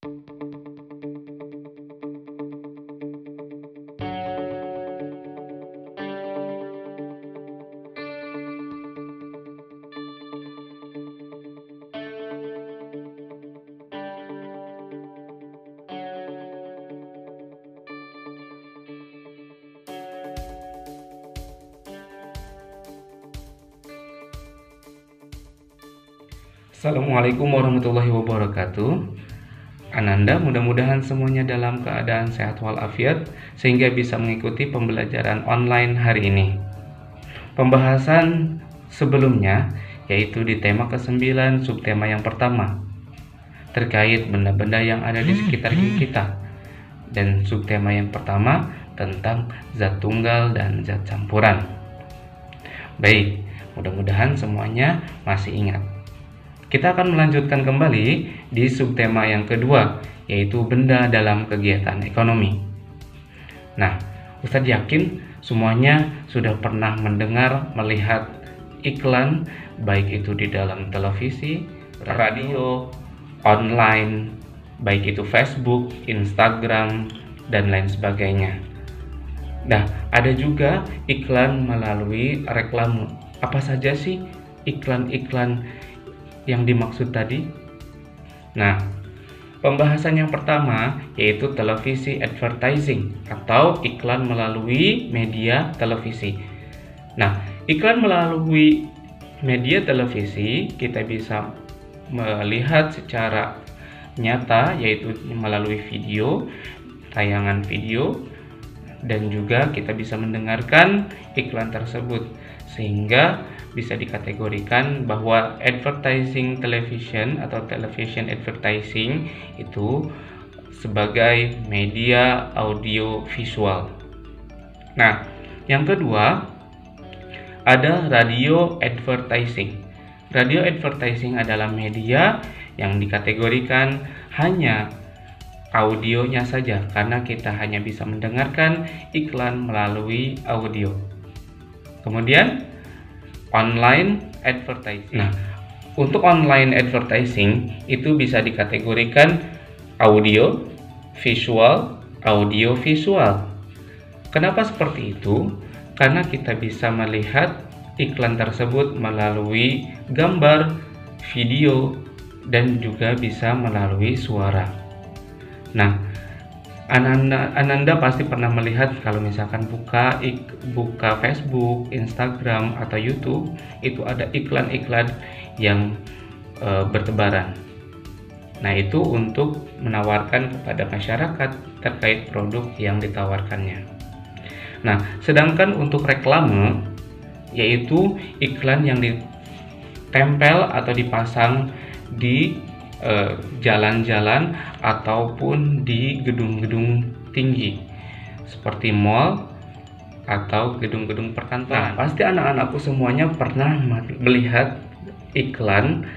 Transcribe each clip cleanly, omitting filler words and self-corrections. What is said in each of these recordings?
Assalamualaikum warahmatullahi wabarakatuh. Ananda, mudah-mudahan semuanya dalam keadaan sehat walafiat sehingga bisa mengikuti pembelajaran online hari ini. Pembahasan sebelumnya yaitu di tema ke-9 subtema yang pertama terkait benda-benda yang ada di sekitar kita, dan subtema yang pertama tentang zat tunggal dan zat campuran. Baik, mudah-mudahan semuanya masih ingat. Kita akan melanjutkan kembali di subtema yang kedua, yaitu benda dalam kegiatan ekonomi. Nah, Ustadz yakin semuanya sudah pernah mendengar, melihat iklan, baik itu di dalam televisi, radio, online, baik itu Facebook, Instagram, dan lain sebagainya. Nah, ada juga iklan melalui reklame. Apa saja sih iklan-iklan yang dimaksud tadi? Nah, pembahasan yang pertama yaitu televisi advertising atau iklan melalui media televisi. Nah, iklan melalui media televisi kita bisa melihat secara nyata, yaitu melalui video, tayangan video, dan juga kita bisa mendengarkan iklan tersebut, sehingga bisa dikategorikan bahwa advertising television atau television advertising itu sebagai media audio visual. Nah, yang kedua ada radio advertising. Radio advertising adalah media yang dikategorikan hanya audionya saja, karena kita hanya bisa mendengarkan iklan melalui audio. Kemudian online advertising. Nah, untuk online advertising itu bisa dikategorikan audio visual, audio visual. Kenapa seperti itu? Karena kita bisa melihat iklan tersebut melalui gambar, video, dan juga bisa melalui suara. Nah, Ananda pasti pernah melihat kalau misalkan buka Facebook, Instagram, atau YouTube, itu ada iklan-iklan yang bertebaran. Nah, itu untuk menawarkan kepada masyarakat terkait produk yang ditawarkannya. Nah, sedangkan untuk reklame, yaitu iklan yang ditempel atau dipasang di jalan-jalan ataupun di gedung-gedung tinggi seperti mall atau gedung-gedung perkantoran. Nah, pasti anak-anakku semuanya pernah melihat iklan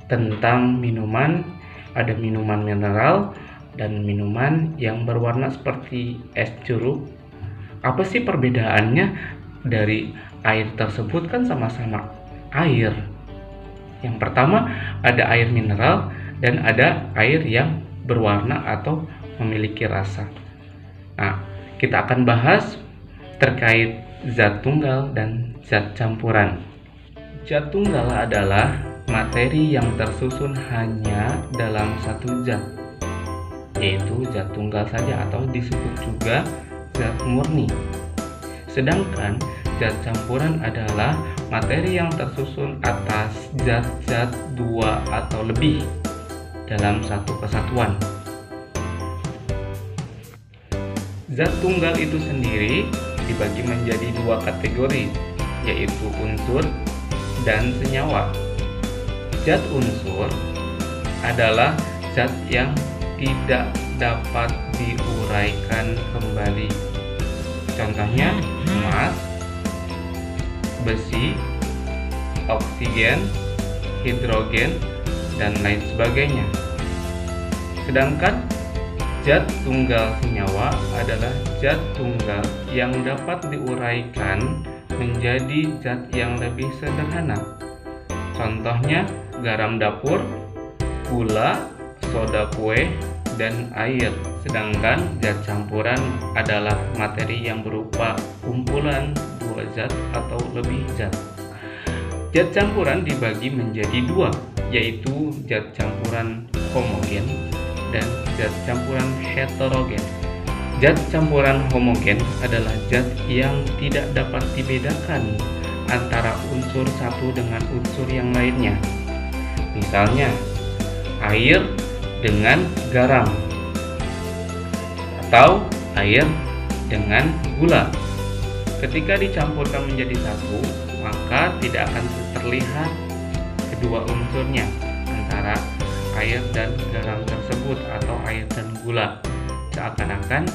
tentang minuman. Ada minuman mineral dan minuman yang berwarna seperti es jeruk. Apa sih perbedaannya dari air tersebut? Kan sama-sama air. Yang pertama ada air mineral dan ada air yang berwarna atau memiliki rasa. Nah, kita akan bahas terkait zat tunggal dan zat campuran. Zat tunggal adalah materi yang tersusun hanya dalam satu zat, yaitu zat tunggal saja atau disebut juga zat murni. Sedangkan zat campuran adalah materi yang tersusun atas zat-zat dua atau lebih dalam satu kesatuan. Zat tunggal itu sendiri dibagi menjadi dua kategori, yaitu unsur dan senyawa. Zat unsur adalah zat yang tidak dapat diuraikan kembali. Contohnya emas, besi, oksigen, hidrogen, dan lain sebagainya. Sedangkan zat tunggal senyawa adalah zat tunggal yang dapat diuraikan menjadi zat yang lebih sederhana. Contohnya garam dapur, gula, soda kue, dan air. Sedangkan zat campuran adalah materi yang berupa kumpulan dua zat atau lebih zat. Zat campuran dibagi menjadi dua, yaitu zat campuran homogen dan zat campuran heterogen. Zat campuran homogen adalah zat yang tidak dapat dibedakan antara unsur satu dengan unsur yang lainnya. Misalnya, air dengan garam atau air dengan gula. Ketika dicampurkan menjadi satu, maka tidak akan terlihat kedua unsurnya antara air dan garam tersebut atau air dan gula. Seakan-akan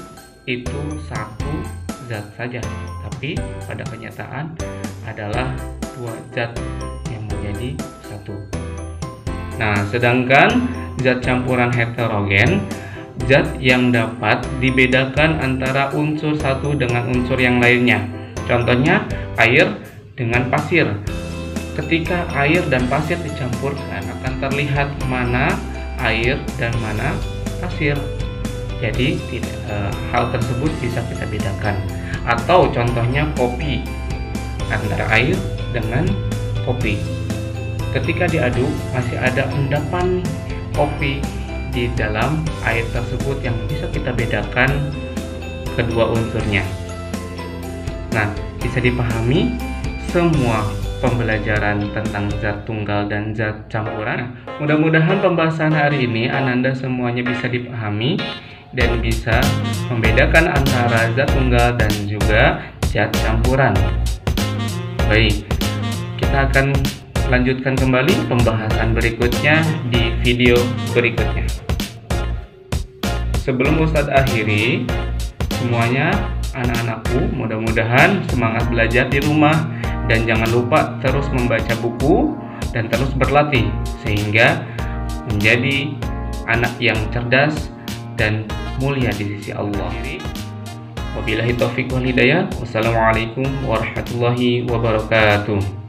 itu satu zat saja, tapi pada kenyataan adalah dua zat yang menjadi satu. Nah, sedangkan zat campuran heterogen, zat yang dapat dibedakan antara unsur satu dengan unsur yang lainnya. Contohnya air dengan pasir. Ketika air dan pasir dicampurkan, akan terlihat mana air dan mana pasir. Jadi hal tersebut bisa kita bedakan. Atau contohnya kopi, antara air dengan kopi. Ketika diaduk, masih ada endapan kopi di dalam air tersebut yang bisa kita bedakan kedua unsurnya. Nah, bisa dipahami semua pembelajaran tentang zat tunggal dan zat campuran. Mudah-mudahan pembahasan hari ini Ananda semuanya bisa dipahami dan bisa membedakan antara zat tunggal dan juga zat campuran. Baik, kita akan lanjutkan kembali pembahasan berikutnya di video berikutnya. Sebelum Ustadz akhiri, semuanya anak-anakku mudah-mudahan semangat belajar di rumah dan jangan lupa terus membaca buku dan terus berlatih sehingga menjadi anak yang cerdas dan mulia di sisi Allah. Wabillahi taufiq wal hidayah. Wassalamualaikum warahmatullahi wabarakatuh.